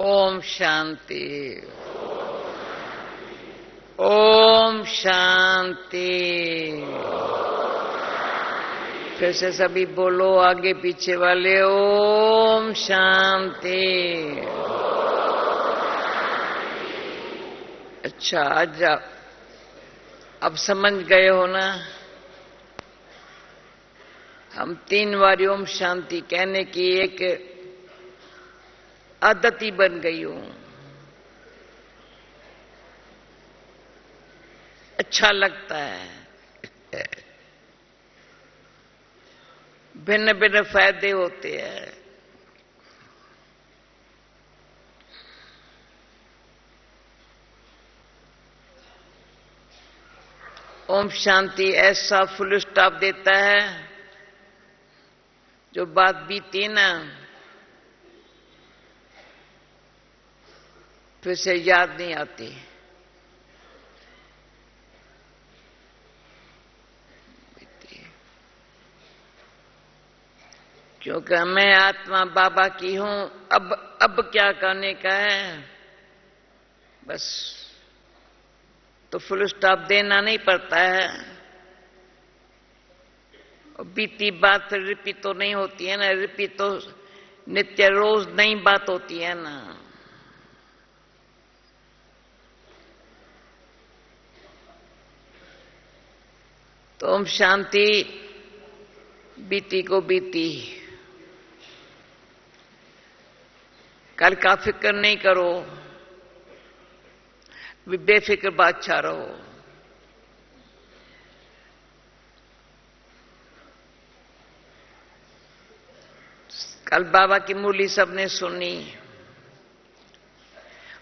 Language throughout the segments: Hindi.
ओम शांति। ओम शांति। फिर से सभी बोलो, आगे पीछे वाले, ओम शांति। अच्छा, आज अब समझ गए हो ना? हम 3 बार ओम शांति कहने की एक आदत ही बन गई हूं। अच्छा लगता है, भिन्न भिन्न फायदे होते हैं। ओम शांति ऐसा फुल स्टॉप देता है, जो बात बीती ना फिर से याद नहीं आती। क्योंकि मैं आत्मा बाबा की हूं। अब क्या करने का है? बस तो फुल स्टॉप देना नहीं पड़ता है। और बीती बात फिर रिपीट तो नहीं होती है ना। रिपीट तो नित्य रोज नई बात होती है ना। तो ओम शांति बीती को बीती। कल का फिक्र नहीं करो, बेफिक्र बादशाह रहो। कल बाबा की मुरली सबने सुनी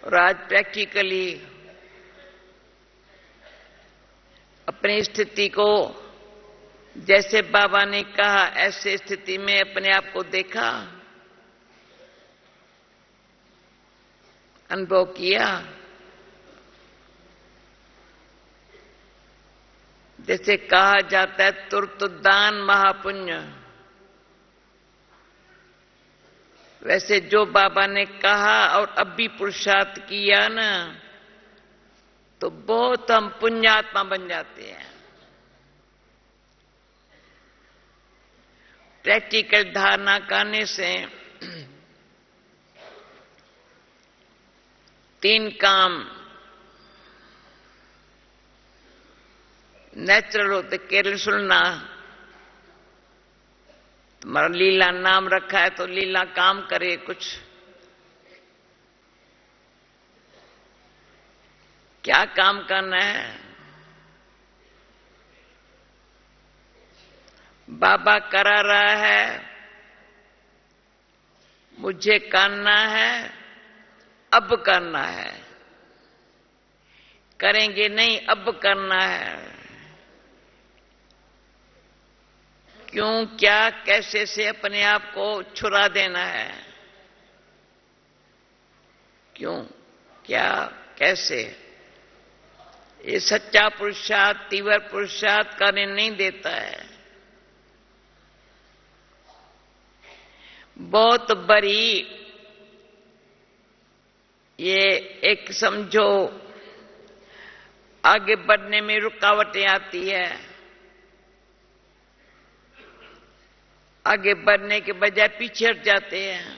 और आज प्रैक्टिकली अपनी स्थिति को जैसे बाबा ने कहा ऐसे स्थिति में अपने आप को देखा, अनुभव किया। जैसे कहा जाता है तुर्त दान महापुण्य, वैसे जो बाबा ने कहा और अब भी पुरुषार्थ किया ना, तो बहुत हम पुण्यात्मा बन जाते हैं। प्रैक्टिकल धारणा करने से 3 काम नेचुरल होते। केवल सुनना, तुम्हारा लीला नाम रखा है तो लीला काम करे कुछ। क्या काम करना है? बाबा करा रहा है, मुझे करना है, अब करना है। करेंगे नहीं, अब करना है। क्यों, क्या, कैसे से अपने आप को छुड़ा देना है। क्यों, क्या, कैसे? ये सच्चा पुरुषार्थ, तीव्र पुरुषार्थ करने नहीं देता है। बहुत बड़ी ये एक समझो आगे बढ़ने में रुकावटें आती है। आगे बढ़ने के बजाय पीछे हट जाते हैं।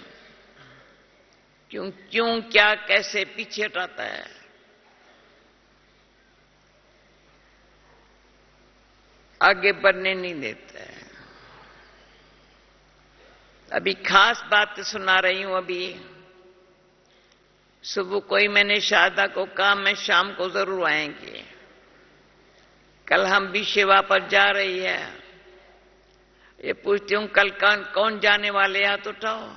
क्यों, क्या, कैसे पीछे हटाता है। आगे बढ़ने नहीं देता है। अभी खास बात सुना रही हूं। अभी सुबह कोई मैंने शारदा को कहा मैं शाम को जरूर आएंगे। कल हम भी सेवा पर जा रही है। ये पूछती हूं कल कौन जाने वाले? हाथ उठाओ।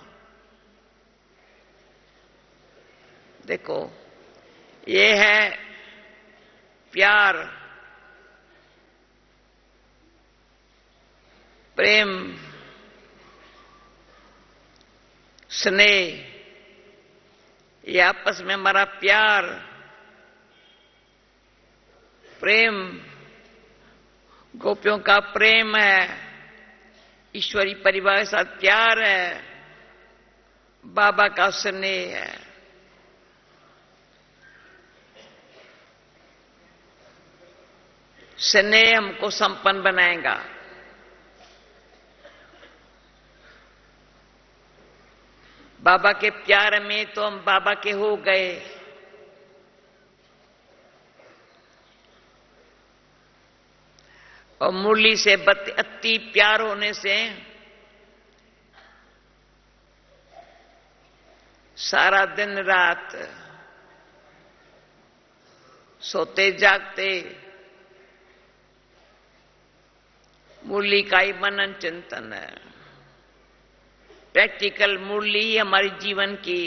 देखो, ये है प्यार, प्रेम, स्नेह। ये आपस में हमारा प्यार, प्रेम, गोपियों का प्रेम है, ईश्वरी परिवार के साथ प्यार है, बाबा का स्नेह है। स्नेह हमको संपन्न बनाएगा। बाबा के प्यार में तो हम बाबा के हो गए। और मुरली से अति प्यार होने से सारा दिन रात सोते जागते मुरली का ही मनन चिंतन है। प्रैक्टिकल मुरली ही हमारे जीवन की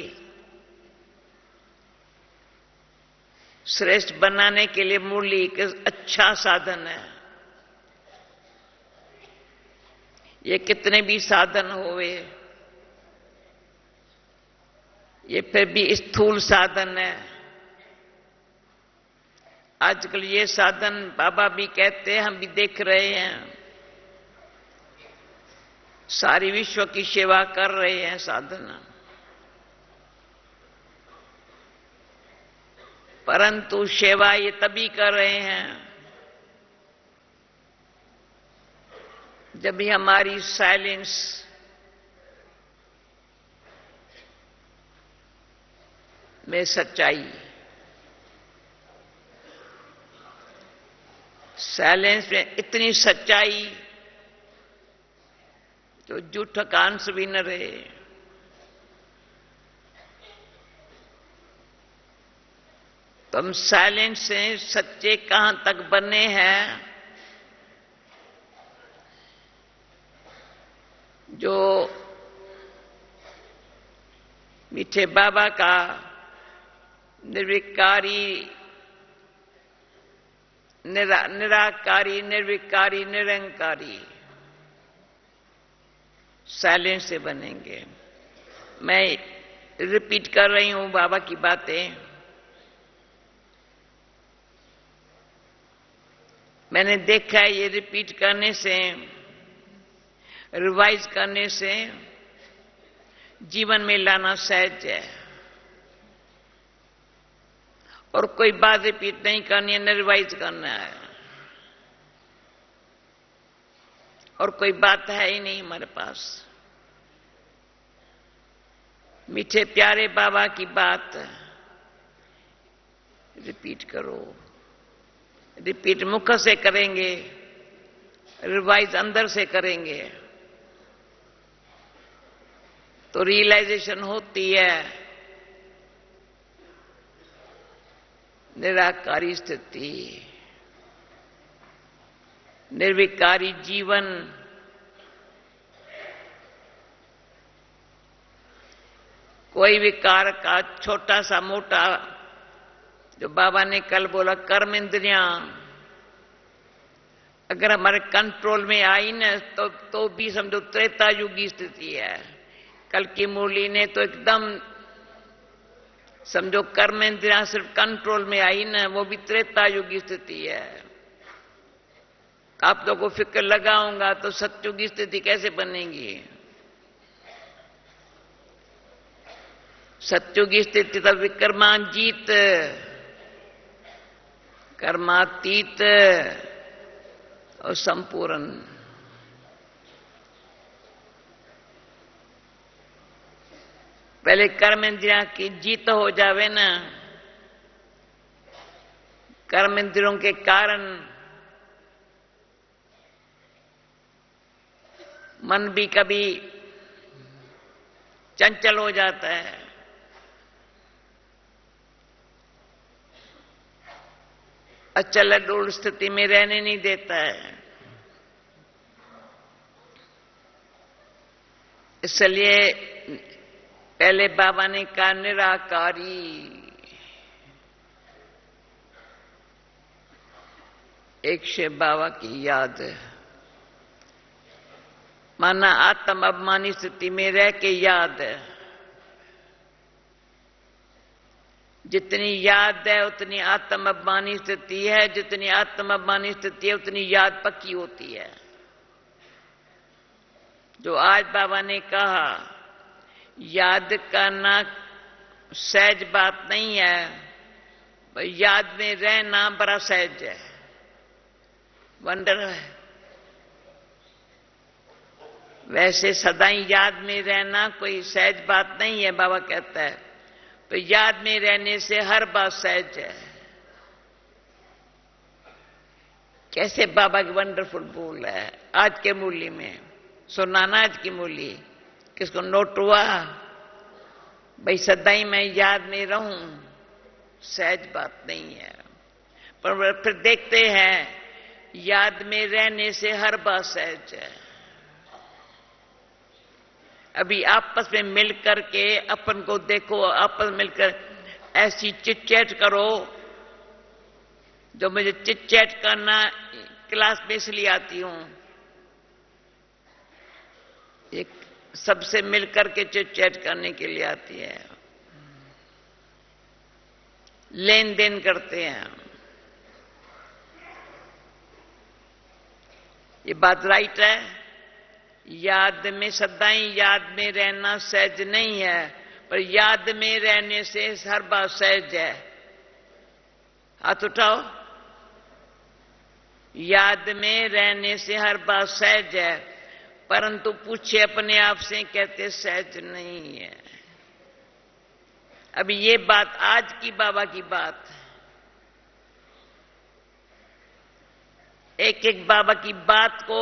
श्रेष्ठ बनाने के लिए मुरली एक अच्छा साधन है। ये कितने भी साधन होवे, ये फिर भी स्थूल साधन है। आजकल ये साधन बाबा भी कहते हैं, हम भी देख रहे हैं, सारी विश्व की सेवा कर रहे हैं साधन। परंतु सेवा ये तभी कर रहे हैं जब भी हमारी साइलेंस में सच्चाई, साइलेंस में इतनी सच्चाई जो झूठ का अंश भी न रहे। तो हम साइलेंस से सच्चे कहां तक बने हैं, जो मीठे बाबा का निर्विकारी, निराकारी, निर्विकारी, निरंकारी साइलेंस से बनेंगे। मैं रिपीट कर रही हूं बाबा की बातें। मैंने देखा है ये रिपीट करने से, रिवाइज करने से जीवन में लाना सहज है। और कोई बात रिपीट नहीं करनी है, न रिवाइज करना है। और कोई बात है ही नहीं हमारे पास। मीठे प्यारे बाबा की बात रिपीट करो। रिपीट मुख से करेंगे, रिवाइज अंदर से करेंगे तो रियलाइजेशन होती है। निराकारी स्थिति, निर्विकारी जीवन, कोई विकार का छोटा सा मोटा, जो बाबा ने कल बोला कर्म इंद्रियां अगर हमारे कंट्रोल में आई न तो भी समझो त्रेता युग की स्थिति है। कल की मुरली ने तो एकदम समझो कर्म इंद्रियां सिर्फ कंट्रोल में आई न, वो भी त्रेता युग की स्थिति है। आप लोगों को फिक्र लगाऊंगा तो सत्युग की स्थिति कैसे बनेगी? सत्युग की स्थिति तब विक्रमांजीत, कर्मातीत और संपूर्ण। पहले कर्म इंद्रियों की जीत हो जावे ना, कर्म इंद्रियों के कारण मन भी कभी चंचल हो जाता है। अचल अडोल स्थिति में रहने नहीं देता है। इसलिए पहले बाबा ने कहा निराकारी, एक शिव बाबा की याद, माना आत्म अभिमानी स्थिति में रह के याद। जितनी याद है उतनी आत्म अभिमानी स्थिति है, जितनी आत्म अभिमानी स्थिति है उतनी याद पक्की होती है। जो आज बाबा ने कहा याद करना सहज बात नहीं है, याद में रहना बड़ा सहज है। वंडर है। वैसे सदा ही याद में रहना कोई सहज बात नहीं है, बाबा कहता है, तो याद में रहने से हर बात सहज है। कैसे बाबा की वंडरफुल बोल है आज के मूल्य में। सुनाना आज की मूल्य किसको नोट हुआ भाई, सदा ही मैं याद में रहूं, सहज बात नहीं है। पर फिर देखते हैं याद में रहने से हर बात सहज है। अभी आपस में मिलकर के अपन को देखो, आपस में मिलकर ऐसी चिट चैट करो जो मुझे चिट चैट करना क्लास में इसलिए आती हूं, एक सबसे मिलकर के चिट चैट करने के लिए आती है, लेन देन करते हैं। ये बात राइट है। याद में सदा ही याद में रहना सहज नहीं है, पर याद में रहने से हर बात सहज है। हाथ उठाओ। याद में रहने से हर बात सहज है, परंतु पूछे अपने आप से, कहते सहज नहीं है। अभी ये बात आज की बाबा की बात है। एक एक बाबा की बात को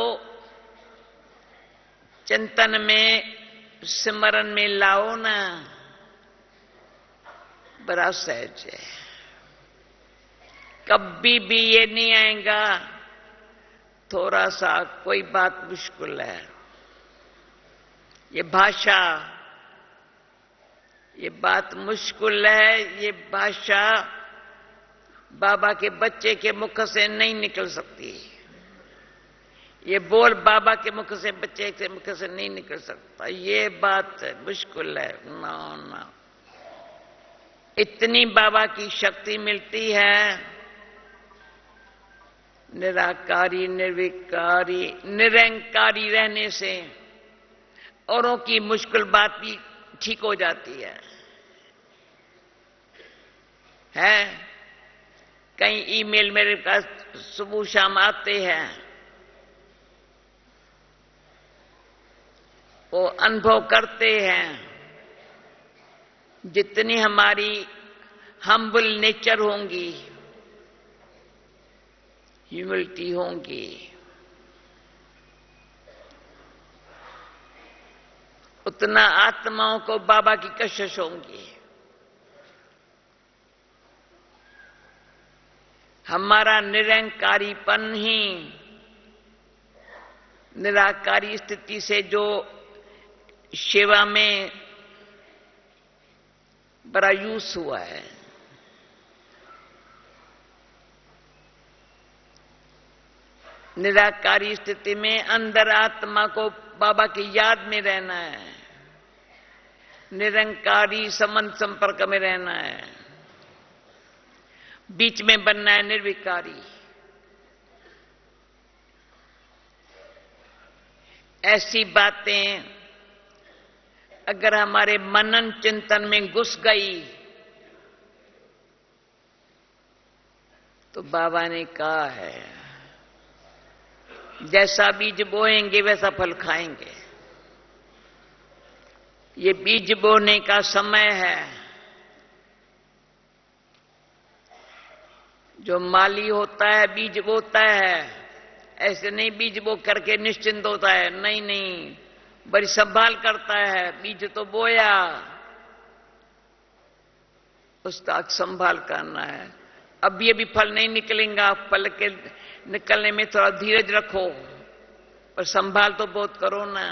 चिंतन में स्मरण में लाओ ना, बड़ा सहज है। कभी भी ये नहीं आएगा थोड़ा सा कोई बात मुश्किल है। ये भाषा, ये बात मुश्किल है, ये भाषा बाबा के बच्चे के मुख से नहीं निकल सकती। ये बोल बाबा के मुख से, बच्चे के मुख से नहीं निकल सकता। ये बात मुश्किल है। ना ना, इतनी बाबा की शक्ति मिलती है, निराकारी, निर्विकारी, निरंकारी रहने से औरों की मुश्किल बात भी ठीक हो जाती है। कई ईमेल मेरे पास सुबह शाम आते हैं, वो अनुभव करते हैं जितनी हमारी हम्बल नेचर होंगी, ह्यूमिलिटी होंगी, उतना आत्माओं को बाबा की कशिश होंगी। हमारा निरंकारीपन ही निराकारी स्थिति से जो सेवा में बड़ा यूज हुआ है। निराकारी स्थिति में अंदर आत्मा को बाबा की याद में रहना है, निरंकारी संबंध संपर्क में रहना है, बीच में बनना है निर्विकारी। ऐसी बातें अगर हमारे मनन चिंतन में घुस गई तो बाबा ने कहा है जैसा बीज बोएंगे वैसा फल खाएंगे। ये बीज बोने का समय है। जो माली होता है बीज बोता है, ऐसे नहीं बीज बो करके निश्चिंत होता है। नहीं नहीं, बड़ी संभाल करता है। बीज तो बोया, उसका संभाल करना है। अब ये भी फल नहीं निकलेगा, फल के निकलने में थोड़ा धीरज रखो, पर संभाल तो बहुत करो ना।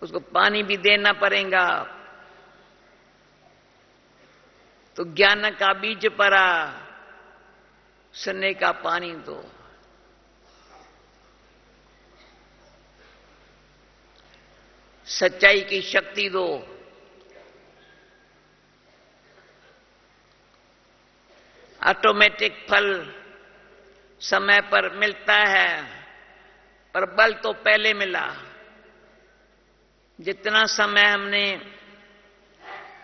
उसको पानी भी देना पड़ेगा। तो ज्ञान का बीज परा, स्नेह का पानी दो। सच्चाई की शक्ति दो। ऑटोमेटिक फल समय पर मिलता है, पर बल तो पहले मिला। जितना समय हमने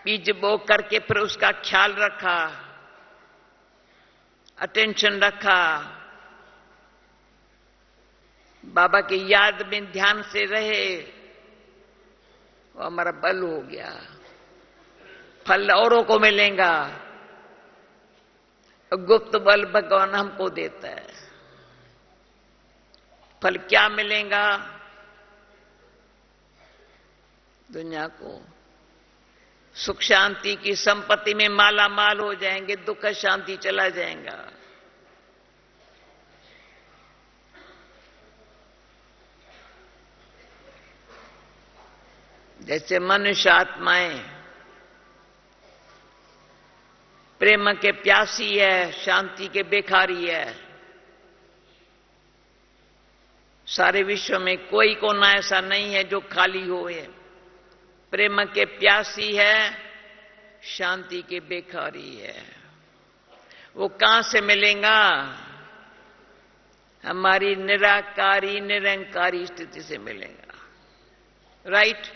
बीज बो करके फिर उसका ख्याल रखा, अटेंशन रखा, बाबा की याद में ध्यान से रहे, वो हमारा बल हो गया। फल औरों को मिलेगा, गुप्त बल भगवान हमको देता है। फल क्या मिलेगा? दुनिया को सुख शांति की संपत्ति में माला माल हो जाएंगे, दुख शांति चला जाएगा। जैसे मनुष्य आत्माएं प्रेम के प्यासी है, शांति के बेखारी है। सारे विश्व में कोई कोना ऐसा नहीं है जो खाली हो है। प्रेम के प्यासी है, शांति के बेखारी है। वो कहां से मिलेगा? हमारी निराकारी निरंकारी स्थिति से मिलेगा। राइट?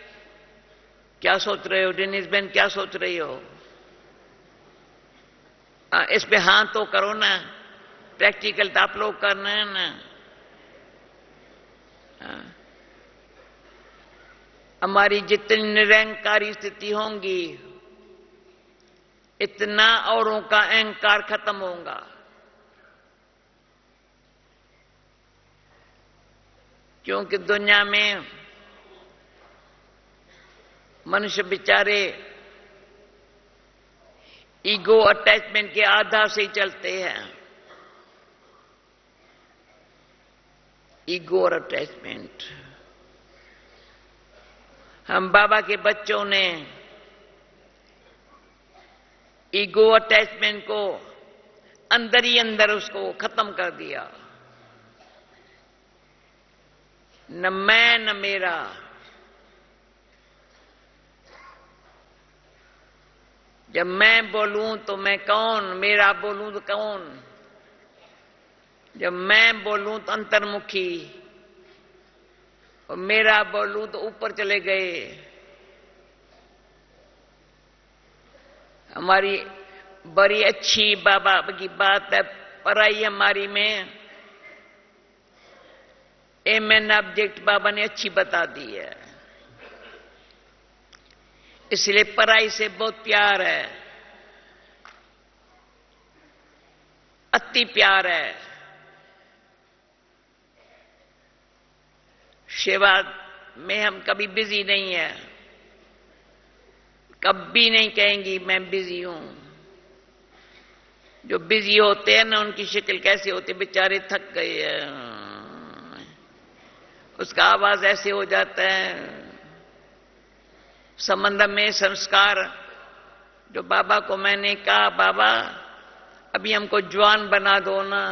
क्या सोच रहे हो डेनिस बहन, क्या सोच रही हो? इस पे हाथ तो करो ना, प्रैक्टिकल तो आप लोग करना है ना। हमारी जितनी निरंकारी स्थिति होंगी, इतना औरों का अहंकार खत्म होगा। क्योंकि दुनिया में मनुष्य बेचारे ईगो अटैचमेंट के आधार से ही चलते हैं। ईगो और अटैचमेंट। हम बाबा के बच्चों ने ईगो अटैचमेंट को अंदर ही अंदर उसको खत्म कर दिया। न मैं न मेरा। जब मैं बोलूं तो मैं कौन, मेरा बोलूं तो कौन। जब मैं बोलूं तो अंतर्मुखी, और मेरा बोलूं तो ऊपर चले गए। हमारी बड़ी अच्छी बाबा की बात है, पढ़ाई हमारी में एम एन ऑब्जेक्ट बाबा ने अच्छी बता दी है। इसलिए पढ़ाई से बहुत प्यार है, अति प्यार है। सेवा में हम कभी बिजी नहीं है, कभी नहीं कहेंगी मैं बिजी हूं। जो बिजी होते हैं ना, उनकी शक्ल कैसे होती है, बेचारे थक गए हैं, उसका आवाज ऐसे हो जाता है। संबंध में संस्कार, जो बाबा को मैंने कहा, बाबा अभी हमको जवान बना दो ना।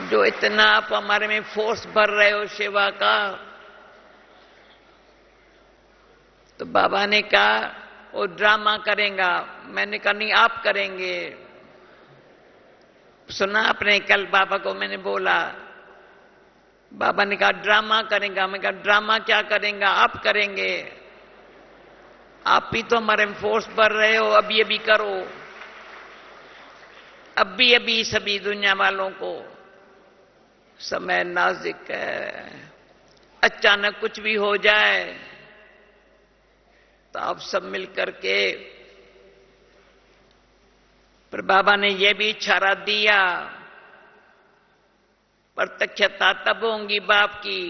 जो इतना आप हमारे में फोर्स भर रहे हो सेवा का, तो बाबा ने कहा वो ड्रामा करेगा। मैंने कहा नहीं, आप करेंगे। सुना आपने कल बाबा को मैंने बोला, बाबा ने कहा ड्रामा करेगा। मैं कहा ड्रामा क्या करेगा, आप करेंगे। आप ही तो हमारे में फोर्स भर रहे हो, अभी अभी करो, अभी अभी सभी दुनिया वालों को। समय नाजुक है, अचानक कुछ भी हो जाए तो आप सब मिलकर के। पर बाबा ने यह भी इशारा दिया, प्रत्यक्षता तब होंगी बाप की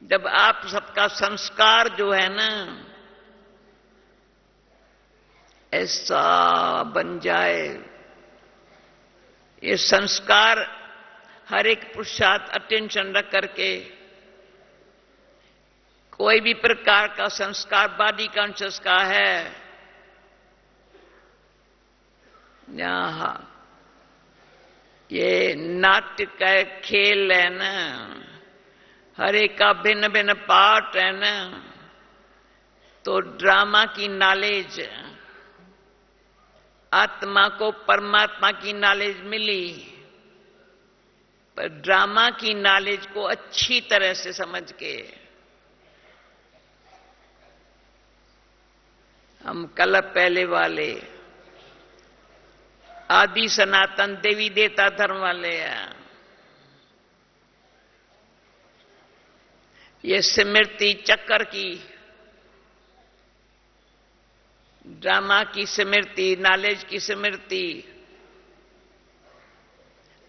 जब आप सबका संस्कार जो है ना ऐसा बन जाए। ये संस्कार हर एक पुरुषार्थ अटेंशन रख करके, कोई भी प्रकार का संस्कार बॉडी कॉन्शियस का है, यहां ये नाट्य का खेल है ना, हर एक का भिन्न भिन्न पार्ट है ना। तो ड्रामा की नॉलेज, आत्मा को परमात्मा की नॉलेज मिली, पर ड्रामा की नॉलेज को अच्छी तरह से समझ के हम कल पहले वाले आदि सनातन देवी देवता धर्म वाले हैं। ये स्मृति चक्कर की, ड्रामा की स्मृति, नॉलेज की स्मृति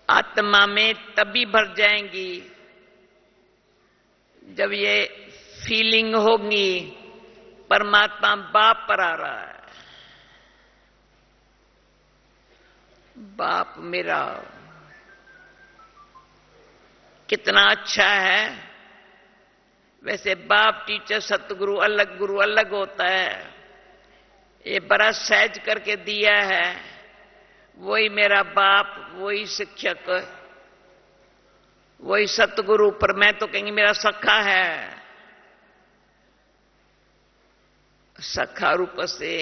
आत्मा में तभी भर जाएंगी जब ये फीलिंग होगी परमात्मा बाप पर आ रहा है। बाप मेरा कितना अच्छा है। वैसे बाप, टीचर, सतगुरु अलग होता है। ये बड़ा सहज करके दिया है। वही मेरा बाप, वही शिक्षक, वही सतगुरु, पर मैं तो कहेंगे मेरा सखा है। सखा रूप से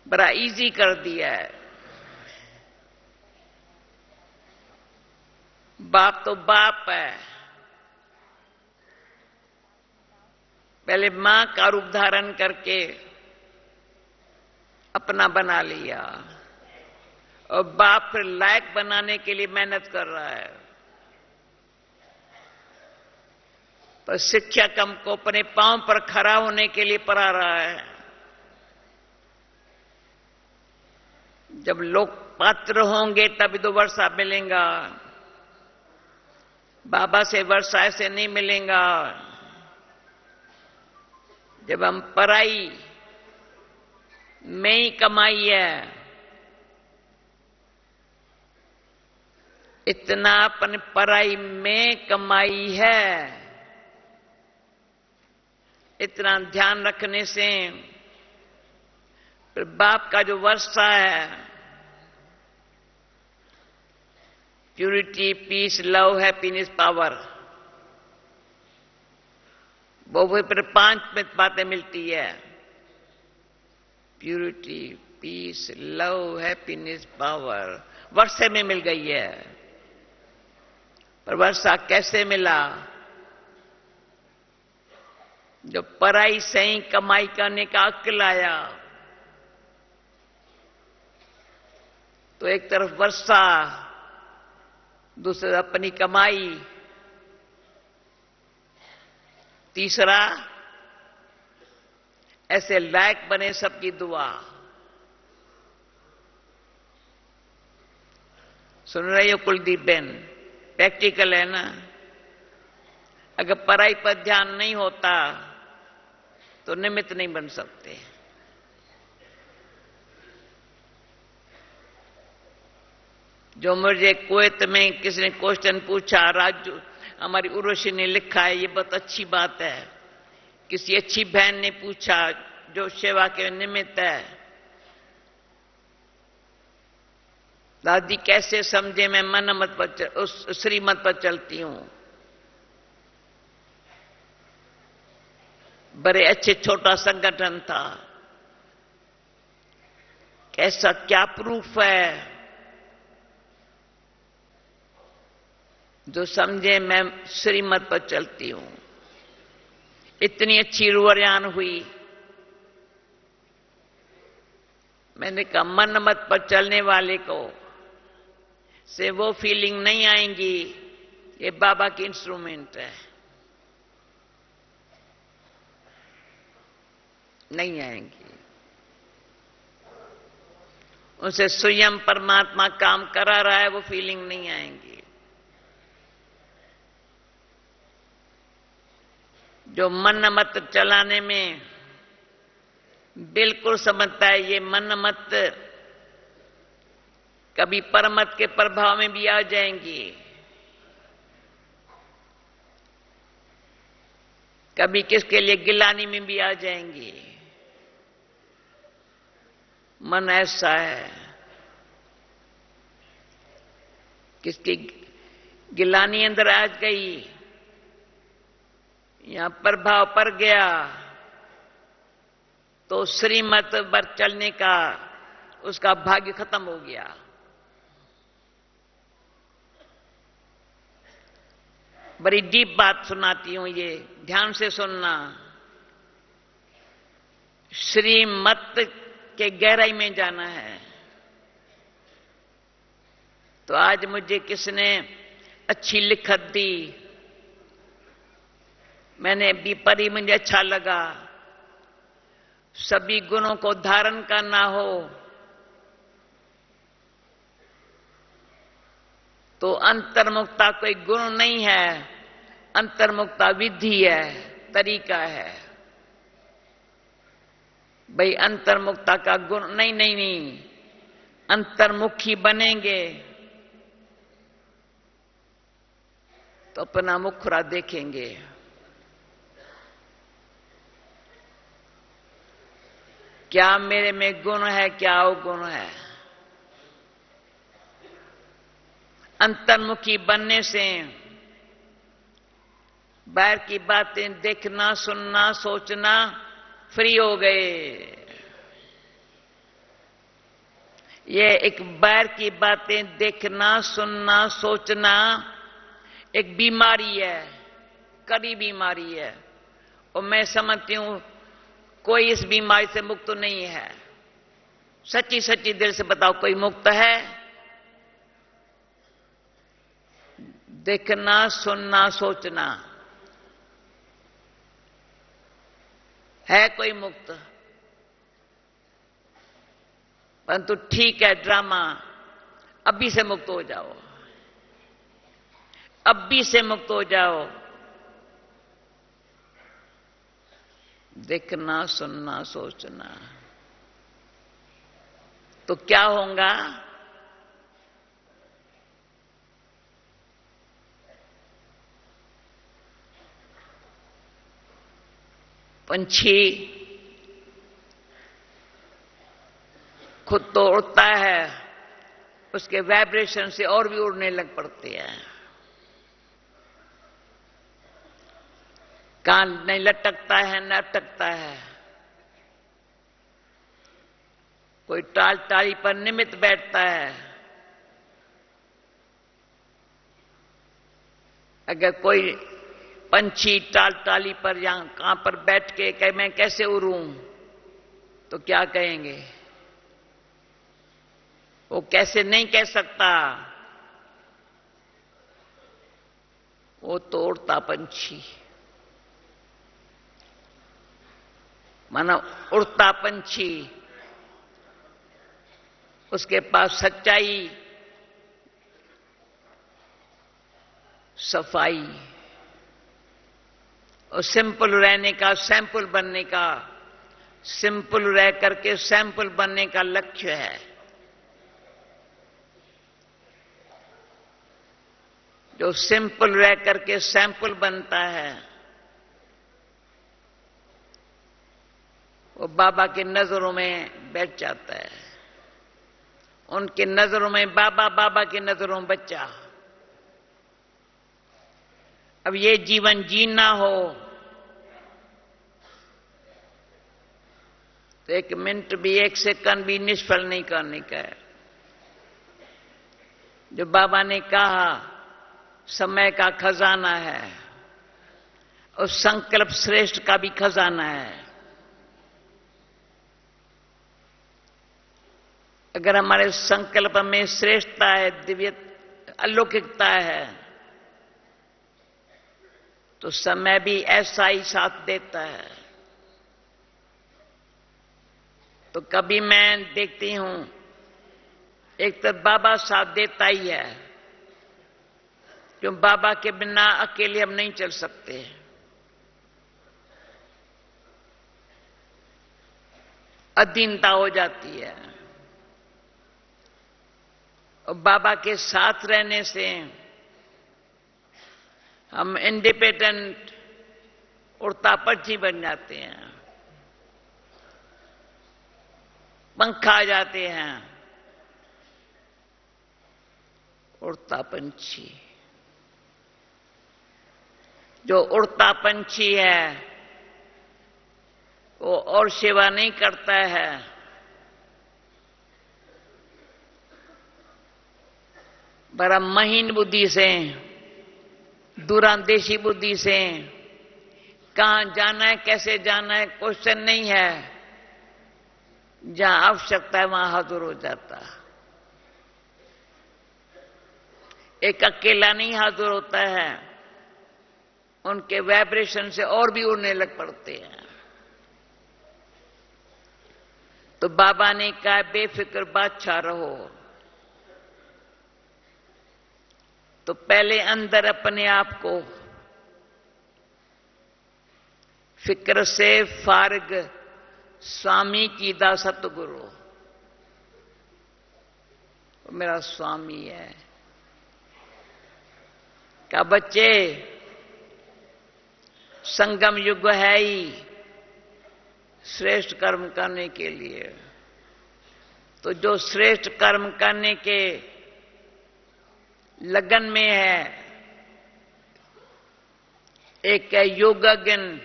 बड़ा इजी कर दिया है। बाप तो बाप है। पहले मां का रूप धारण करके अपना बना लिया और बाप फिर लायक बनाने के लिए मेहनत कर रहा है। पर शिक्षक हमको अपने पांव पर खड़ा होने के लिए पढ़ा रहा है। जब लोग पात्र होंगे तभी तो वर्षा मिलेगा। बाबा से वर्षा ऐसे नहीं मिलेगा। जब हम पढ़ाई में ही कमाई है, इतना अपन पढ़ाई में कमाई है, इतना ध्यान रखने से फिर बाप का जो वर्षा है, purity, peace, love, happiness, power, वो फिर 5 बातें मिलती है। Purity, peace, love, happiness, power वर्षे में मिल गई है। पर वर्षा कैसे मिला? जो पढ़ाई से ही कमाई करने का अक्ल आया, तो एक तरफ वर्षा, दूसरा अपनी कमाई, तीसरा ऐसे लायक बने सबकी दुआ। सुन रही हो कुलदीप बेन? प्रैक्टिकल है ना। अगर पढ़ाई पर ध्यान नहीं होता तो निमित्त नहीं बन सकते। जो मुझे कुवैत में किसी ने क्वेश्चन पूछा, राजू हमारी उर्वशी ने लिखा है, ये बहुत अच्छी बात है। किसी अच्छी बहन ने पूछा जो सेवा के निमित्त है, दादी कैसे समझे मैं मन मत पर उस श्रीमत पर चलती हूं। बड़े अच्छे छोटा संगठन था, कैसा क्या प्रूफ है जो समझे मैं श्रीमत पर चलती हूं। इतनी अच्छी रुवरियान हुई। मैंने कहा मन मत पर चलने वाले को से वो फीलिंग नहीं आएंगी, ये बाबा की इंस्ट्रूमेंट है, नहीं आएंगी। उनसे स्वयं परमात्मा काम करा रहा है, वो फीलिंग नहीं आएंगी। जो मन मत चलाने में बिल्कुल समझता है, ये मन मत कभी परमत के प्रभाव में भी आ जाएंगी, कभी किसके लिए गिलानी में भी आ जाएंगी। मन ऐसा है, किसकी गिलानी अंदर आ गई, यहां प्रभाव पड़ गया, तो श्रीमत पर चलने का उसका भाग्य खत्म हो गया। बड़ी डीप बात सुनाती हूं, ये ध्यान से सुनना। श्रीमत के गहराई में जाना है। तो आज मुझे किसने अच्छी लिखत दी, मैंने भी पढ़ी, मुझे अच्छा लगा। सभी गुणों को धारण करना हो तो अंतर्मुखता कोई गुण नहीं है, अंतर्मुखता विधि है, तरीका है। भाई अंतर्मुखता का गुण नहीं, नहीं, नहीं, अंतर्मुखी बनेंगे तो अपना मुखरा देखेंगे। क्या मेरे में गुण है, क्या अवगुण है। अंतर्मुखी बनने से बाहर की बातें देखना, सुनना, सोचना फ्री हो गए। ये एक बाहर की बातें देखना, सुनना, सोचना एक बीमारी है, कड़ी बीमारी है। और मैं समझती हूं कोई इस बीमारी से मुक्त नहीं है। सच्ची सच्ची दिल से बताओ, कोई मुक्त है? देखना, सुनना, सोचना है कोई मुक्त? परंतु ठीक है, ड्रामा अभी से मुक्त हो जाओ, अभी से मुक्त हो जाओ। देखना, सुनना, सोचना तो क्या होगा? पंछी खुद तो उड़ता है, उसके वाइब्रेशन से और भी उड़ने लग पड़ते हैं। कान नहीं लटकता है, न अटकता है। कोई टाल टाली पर निमित्त बैठता है। अगर कोई पंछी टाल टाली पर या कहां पर बैठ के कहे मैं कैसे उड़ूं, तो क्या कहेंगे? वो कैसे नहीं कह सकता, वो तो उड़ता पंछी। मानो उड़ता पंछी, उसके पास सच्चाई, सफाई और सिंपल रहने का, सैंपल बनने का, सिंपल रह करके सैंपल बनने का लक्ष्य है। जो सिंपल रह करके सैंपल बनता है वो बाबा की नजरों में बैठ जाता है। उनकी नजरों में बाबा, बाबा की नजरों में बच्चा। अब ये जीवन जीना हो तो एक मिनट भी, एक सेकंड भी निष्फल नहीं करने का है। जो बाबा ने कहा समय का खजाना है और संकल्प श्रेष्ठ का भी खजाना है। अगर हमारे संकल्प में श्रेष्ठता है, दिव्य अलौकिकता है, तो समय भी ऐसा ही साथ देता है। तो कभी मैं देखती हूं एक तो बाबा साथ देता ही है, क्यों? बाबा के बिना अकेले हम नहीं चल सकते। अधीनता हो जाती है। और बाबा के साथ रहने से हम इंडिपेंडेंट उड़ता पंछी बन जाते हैं, पंख आ जाते हैं। उड़ता पंछी, जो उड़ता पंछी है वो और सेवा नहीं करता है, बड़ा महीन बुद्धि से, दूरांदेशी बुद्धि से कहां जाना है, कैसे जाना है, क्वेश्चन नहीं है। जहां आवश्यकता है वहां हाजिर हो जाता। एक अकेला नहीं हाजिर होता है, उनके वाइब्रेशन से और भी उड़ने लग पड़ते हैं। तो बाबा ने कहा बेफिक्र बादशाह रहो। तो पहले अंदर अपने आप को फिक्र से फारिग स्वामी की दा सतगुरु, मेरा स्वामी है। क्या बच्चे, संगम युग है ही श्रेष्ठ कर्म करने के लिए। तो जो श्रेष्ठ कर्म करने के लगन में है, एक है योगाग्न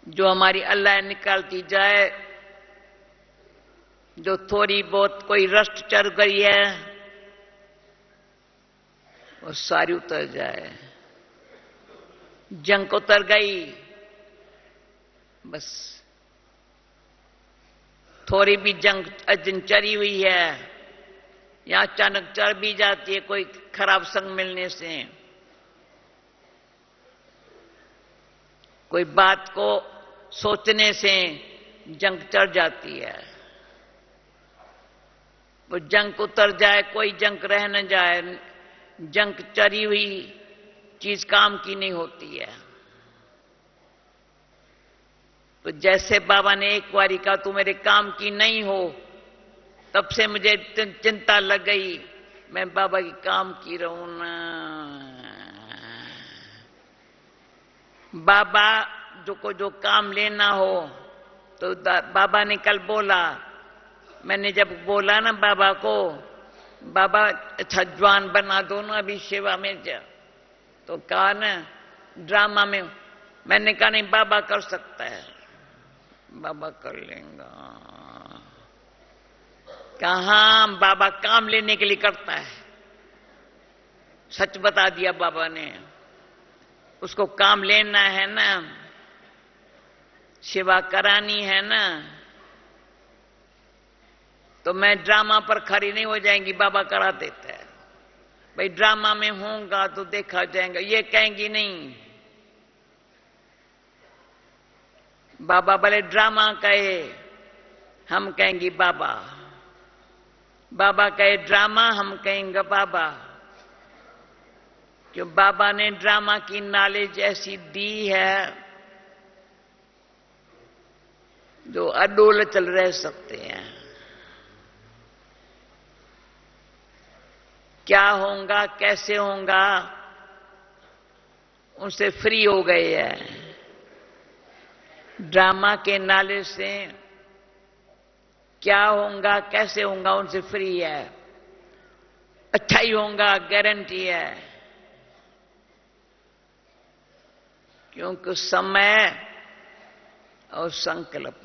जो हमारी अल्लाह निकालती जाए, जो थोड़ी बहुत कोई रस्ट चढ़ गई है वो सारी उतर जाए। जंग उतर गई, बस थोड़ी भी जंग अजन चढ़ी हुई है या अचानक चढ़ भी जाती है कोई खराब संग मिलने से, कोई बात को सोचने से जंग चढ़ जाती है। वो जंग उतर जाए, कोई जंग रह न जाए, जंग चढ़ी हुई चीज काम की नहीं होती है। तो जैसे बाबा ने एक बारी कहा तू मेरे काम की नहीं हो, तब से मुझे चिंता लग गई मैं बाबा की काम की रहूं ना। बाबा जो काम लेना हो, तो बाबा ने कल बोला, मैंने जब बोला ना बाबा को, बाबा अच्छा जवान बना दो ना अभी सेवा में जा, तो कहा ना ड्रामा में, मैंने कहा नहीं बाबा कर सकता है, बाबा कर लेगा। कहां बाबा काम लेने के लिए करता है, सच बता दिया बाबा ने। उसको काम लेना है ना, सेवा करानी है ना, तो मैं ड्रामा पर खड़ी नहीं हो जाएंगी, बाबा करा देता है। भाई ड्रामा में होगा तो देखा जाएगा, ये कहेंगी नहीं। बाबा भले ड्रामा कहे, हम कहेंगे बाबा, बाबा कहे ड्रामा, हम कहेंगे बाबा। क्यों बाबा ने ड्रामा की नॉलेज ऐसी दी है जो अडोल चल रह सकते हैं। क्या होगा कैसे होगा उनसे फ्री हो गए हैं। ड्रामा के नाले से क्या होगा कैसे होगा उनसे फ्री है। अच्छा ही होगा गारंटी है, क्योंकि समय और संकल्प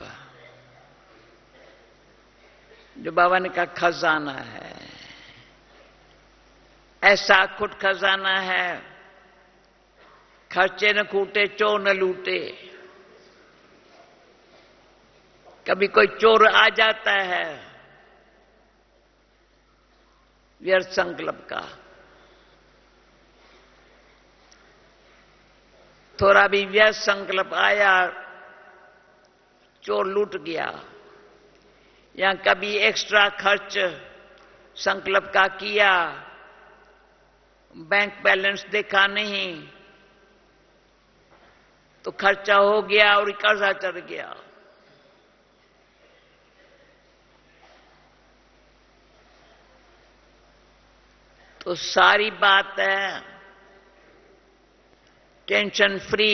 जो बाबा ने कहा खजाना है, ऐसा खुद खजाना है, खर्चे न खूटे चोर न लूटे। कभी कोई चोर आ जाता है व्यर्थ संकल्प का, थोड़ा भी व्यर्थ संकल्प आया चोर लूट गया। या कभी एक्स्ट्रा खर्च संकल्प का किया, बैंक बैलेंस देखा नहीं तो खर्चा हो गया और कर्जा चढ़ गया। तो सारी बात है टेंशन फ्री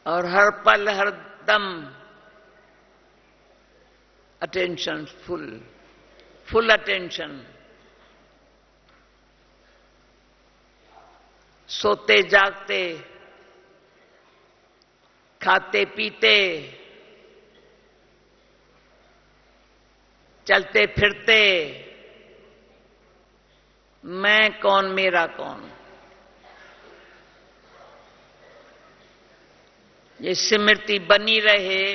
और हर पल हर दम अटेंशन फुल अटेंशन। सोते जागते, खाते पीते, चलते फिरते, मैं कौन मेरा कौन, ये स्मृति बनी रहे।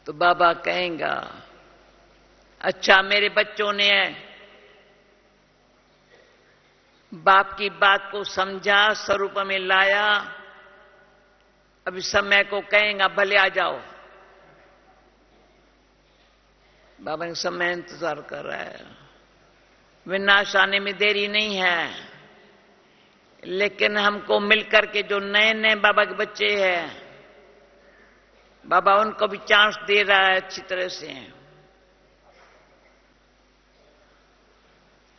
तो बाबा कहेगा, अच्छा मेरे बच्चों ने बाप की बात को समझा, स्वरूप में लाया, अभी समय को कहेगा भले आ जाओ। बाबा ने समय इंतजार कर रहा है, विनाश आने में देरी नहीं है, लेकिन हमको मिलकर के जो नए नए बाबा के बच्चे हैं, बाबा उनको भी चांस दे रहा है अच्छी तरह से।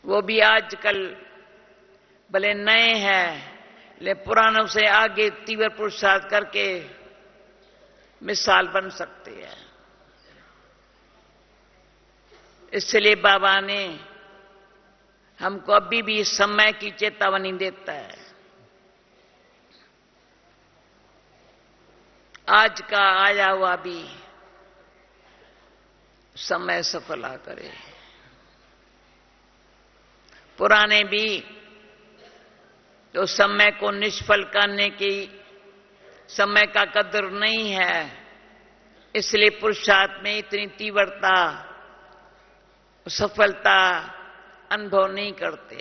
वो भी आजकल भले नए हैं, लेकिन पुरानों से आगे तीव्र पुरुषार्थ करके मिसाल बन सकते हैं। इसलिए बाबा ने हमको अभी भी समय की चेतावनी देता है। आज का आया हुआ भी समय सफला करे। पुराने भी तो समय को निष्फल करने की समय का कदर नहीं है, इसलिए पुरुषार्थ में इतनी तीव्रता सफलता अनुभव नहीं करते।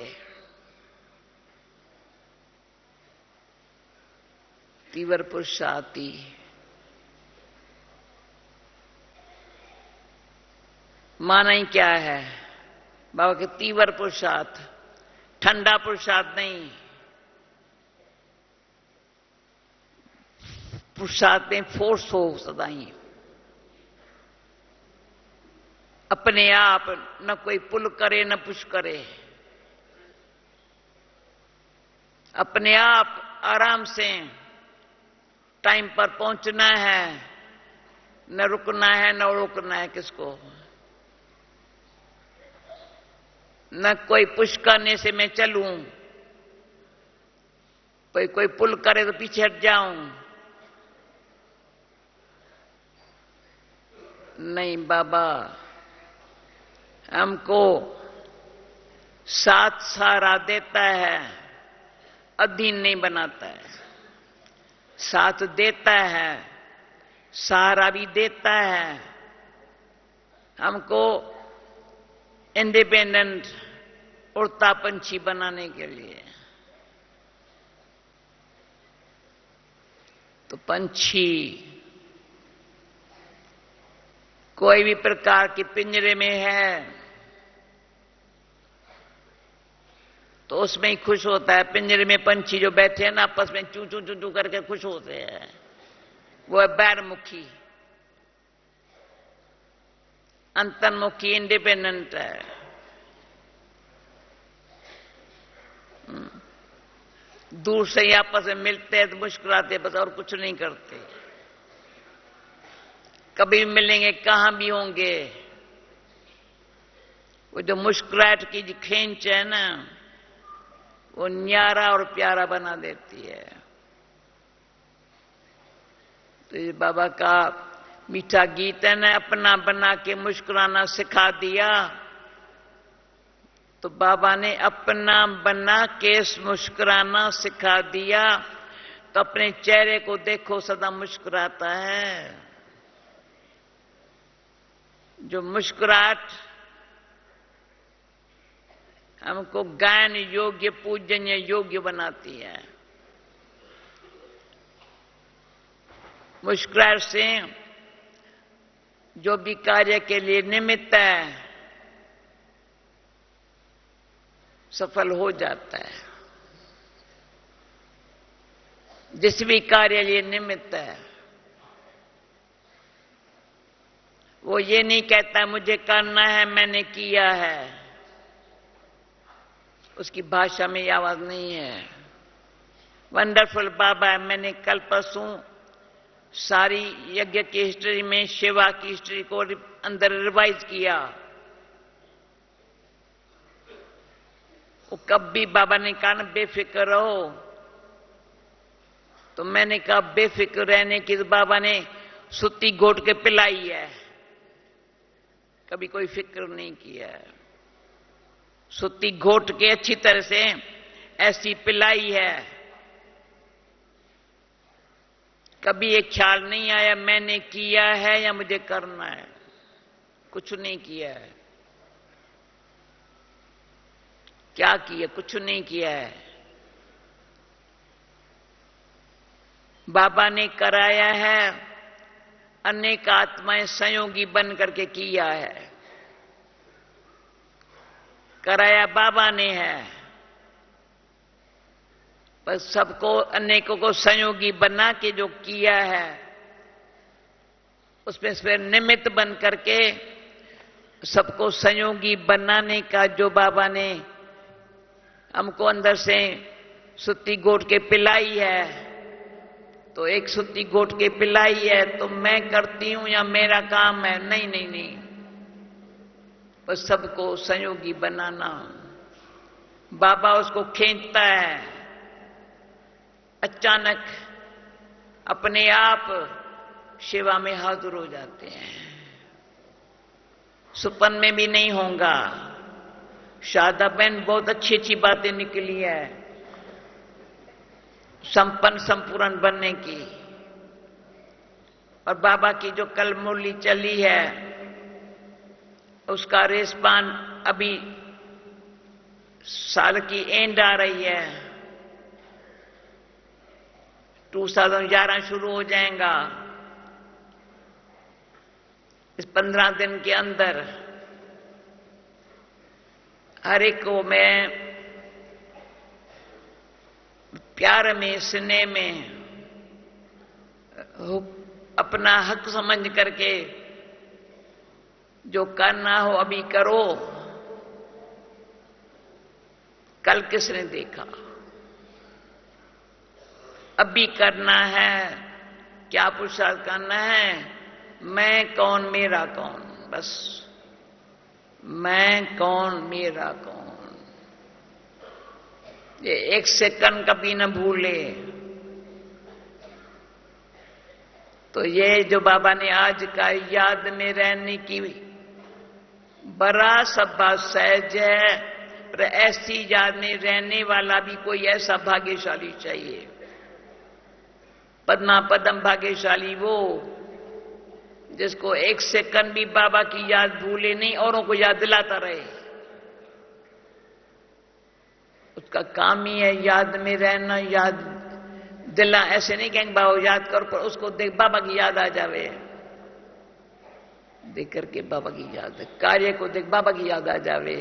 तीव्र पुरुषार्थी माना ही क्या है बाबा के तीव्र पुरुषार्थ, ठंडा पुरुषार्थ नहीं। पुरुषार्थ में फोर्स हो सदा ही, अपने आप न कोई पुल करे न पुश करे, अपने आप आराम से टाइम पर पहुंचना है, न रुकना है न रोकना है किसको, न कोई पुश करने से मैं चलूं, कोई पुल करे तो पीछे हट जाऊं। नहीं, बाबा हमको साथ सहारा देता है, अधीन नहीं बनाता है। साथ देता है, सहारा भी देता है, हमको इंडिपेंडेंट उड़ता पंछी बनाने के लिए। तो पंछी कोई भी प्रकार के पिंजरे में है तो उसमें ही खुश होता है। पिंजरे में पंछी जो बैठे हैं ना, आपस में चू चू चू चू करके खुश होते हैं, वो है बैरमुखी, अंतर्मुखी इंडिपेंडेंट है। दूर से ही आपस में मिलते हैं तो मुस्कुराते, बस और कुछ नहीं करते। कभी भी मिलेंगे, कहां भी होंगे, वो जो मुस्कुराहट की जो खींच है ना, वो न्यारा और प्यारा बना देती है। तो ये बाबा का मीठा गीत है ना, अपना बना के मुस्कुराना सिखा दिया। तो बाबा ने अपना बना के मुस्कुराना सिखा दिया, तो अपने चेहरे को देखो सदा मुस्कुराता है। जो मुस्कुराहट हमको गायन योग्य, पूजनीय योग्य बनाती है। मुस्कुराहट से जो भी कार्य के लिए निमित्त है सफल हो जाता है। जिस भी कार्य लिए निमित्त है, वो ये नहीं कहता मुझे करना है, मैंने किया है। उसकी भाषा में ये आवाज नहीं है। वंडरफुल बाबा है। मैंने कल परसों सारी यज्ञ की हिस्ट्री में सेवा की हिस्ट्री को अंदर रिवाइज किया। वो कब भी बाबा ने कहा ना बेफिक्र रहो, तो मैंने कहा बेफिक्र रहने की तो बाबा ने सुत्ती घोट के पिलाई है, कभी कोई फिक्र नहीं किया है। सुत्ती घोट के अच्छी तरह से ऐसी पिलाई है कभी ये ख्याल नहीं आया मैंने किया है या मुझे करना है। कुछ नहीं किया है। क्या किया? कुछ नहीं किया है। बाबा ने कराया है, अनेक आत्माएं संयोगी बन करके किया है। कराया बाबा ने है, पर सबको अनेकों को संयोगी बना के जो किया है, उसमें फिर निमित्त बन करके सबको संयोगी बनाने का जो बाबा ने हमको अंदर से सुत्ती घोट के पिलाई है, तो एक सुत्ती घोट के पिलाई है तो मैं करती हूं या मेरा काम है? नहीं नहीं नहीं, बस सबको संयोगी बनाना। बाबा उसको खींचता है, अचानक अपने आप सेवा में हाजिर हो जाते हैं। सुपन में भी नहीं होगा। शारदा बहन बहुत अच्छी अच्छी बातें निकली है संपन्न संपूर्ण बनने की, और बाबा की जो कल मुरली चली है उसका रेस्पान अभी साल की एंड आ रही है, 2011 शुरू हो जाएगा। इस 15 दिन के अंदर हर एक को मैं प्यार में, स्नेह में अपना हक समझ करके जो करना हो अभी करो। कल किसने देखा? अभी करना है। क्या पुरुषार्थ करना है? मैं कौन, मेरा कौन, बस मैं कौन, मेरा कौन। ये एक सेकंड कभी न भूले। तो ये जो बाबा ने आज का याद में रहने की बड़ा सभा सहज है, पर ऐसी याद में रहने वाला भी कोई ऐसा भाग्यशाली चाहिए। पद्मा पदम भाग्यशाली वो जिसको एक सेकंड भी बाबा की याद भूले नहीं, औरों को याद दिलाता रहे। उसका काम ही है याद में रहना, याद दिला। ऐसे नहीं कहेंगे बाबा याद करो, पर उसको देख बाबा की याद आ जावे, देख करके बाबा की याद, कार्य को देख बाबा की याद आ जावे,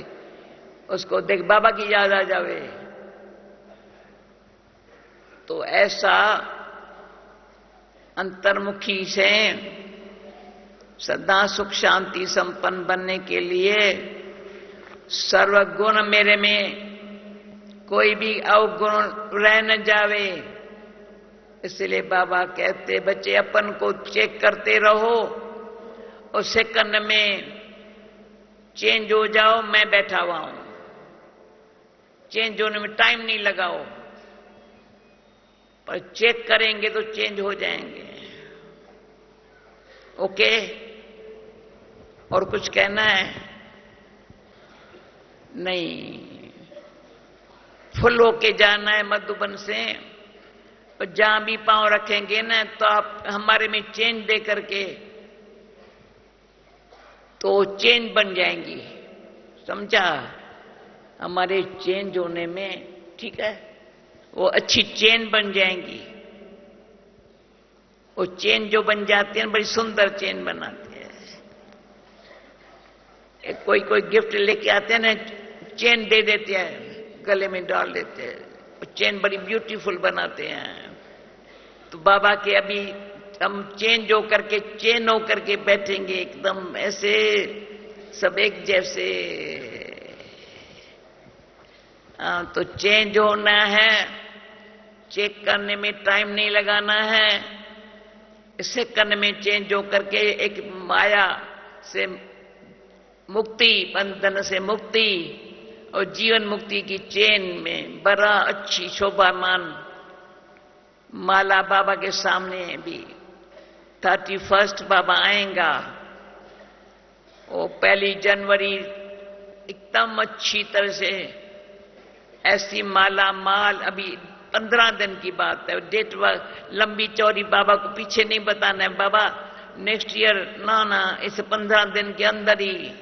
उसको देख बाबा की याद आ जावे। तो ऐसा अंतर्मुखी से सदा सुख शांति संपन्न बनने के लिए सर्वगुण मेरे में कोई भी अवगुण रह न जावे, इसलिए बाबा कहते बच्चे अपन को चेक करते रहो और सेकंड में चेंज हो जाओ। मैं बैठा हुआ हूं, चेंज होने में टाइम नहीं लगाओ, पर चेक करेंगे तो चेंज हो जाएंगे। ओके? और कुछ कहना है? नहीं, फुल होके जाना है मधुबन से। और जहां भी पांव रखेंगे ना, तो आप हमारे में चेंज दे करके तो चेंज बन जाएंगी। समझा? हमारे चेंज होने में, ठीक है, वो अच्छी चेन बन जाएंगी। वो चेन जो बन जाती है, बड़ी सुंदर चेन बनाती है। कोई कोई गिफ्ट लेके आते हैं ना, चेन दे देते हैं, गले में डाल देते हैं, वो चेन बड़ी ब्यूटीफुल बनाते हैं। तो बाबा के अभी हम चेंज होकर के, चेन होकर के बैठेंगे एकदम ऐसे सब एक जैसे। तो चेंज होना है, चेक करने में टाइम नहीं लगाना है। इससे करने में चेंज होकर के एक माया से मुक्ति, बंधन से मुक्ति और जीवन मुक्ति की चेन में बड़ा अच्छी शोभामान माला बाबा के सामने भी 31 बाबा आएगा। वो 1 जनवरी एकदम अच्छी तरह से ऐसी माला माल अभी 15 दिन की बात है, डेट लंबी चौड़ी बाबा को पीछे नहीं बताना है, बाबा नेक्स्ट ईयर ना इस 15 दिन के अंदर ही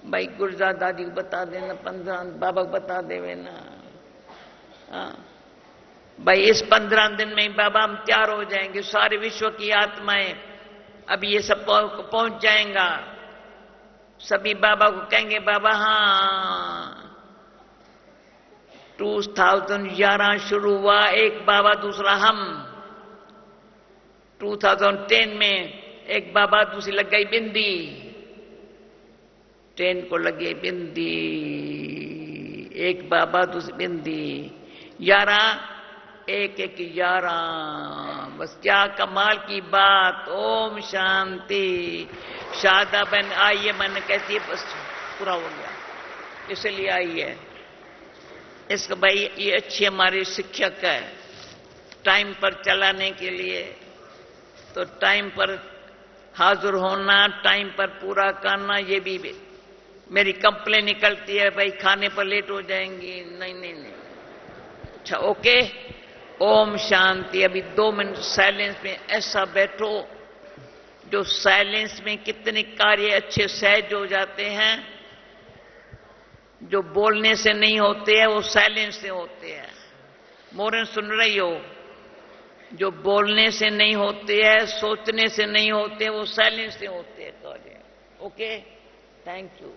भाई गुरजा दादी को बता देना, 15 बाबा को बता देवे ना। भाई इस 15 दिन में ही बाबा हम तैयार हो जाएंगे, सारे विश्व की आत्माएं अभी ये सब पहुंच जाएगा, सभी बाबा को कहेंगे बाबा हाँ 2011 शुरू हुआ एक बाबा दूसरा हम, 2010 में एक बाबा दूसरी लग गई बिंदी, 10 को लगे बिंदी, एक बाबा दूसरी बिंदी, 11 एक 11, बस क्या कमाल की बात। ओम शांति। शारदा बहन आई है, मैंने कहती है बस पूरा हो गया, इसलिए आई है। इसका भाई ये अच्छी हमारी शिक्षक है, टाइम पर चलाने के लिए, तो टाइम पर हाजिर होना, टाइम पर पूरा करना, ये भी मेरी कंप्लेन निकलती है भाई खाने पर लेट हो जाएंगी, नहीं नहीं नहीं। अच्छा ओके, ओम शांति। अभी 2 मिनट साइलेंस में ऐसा बैठो, जो साइलेंस में कितने कार्य अच्छे सहज हो जाते हैं, जो बोलने से नहीं होते हैं वो साइलेंस से होते हैं। मोरन सुन रही हो, जो बोलने से नहीं होते हैं, सोचने से नहीं होते, वो साइलेंस से होते हैं कार्य। Okay, thank you.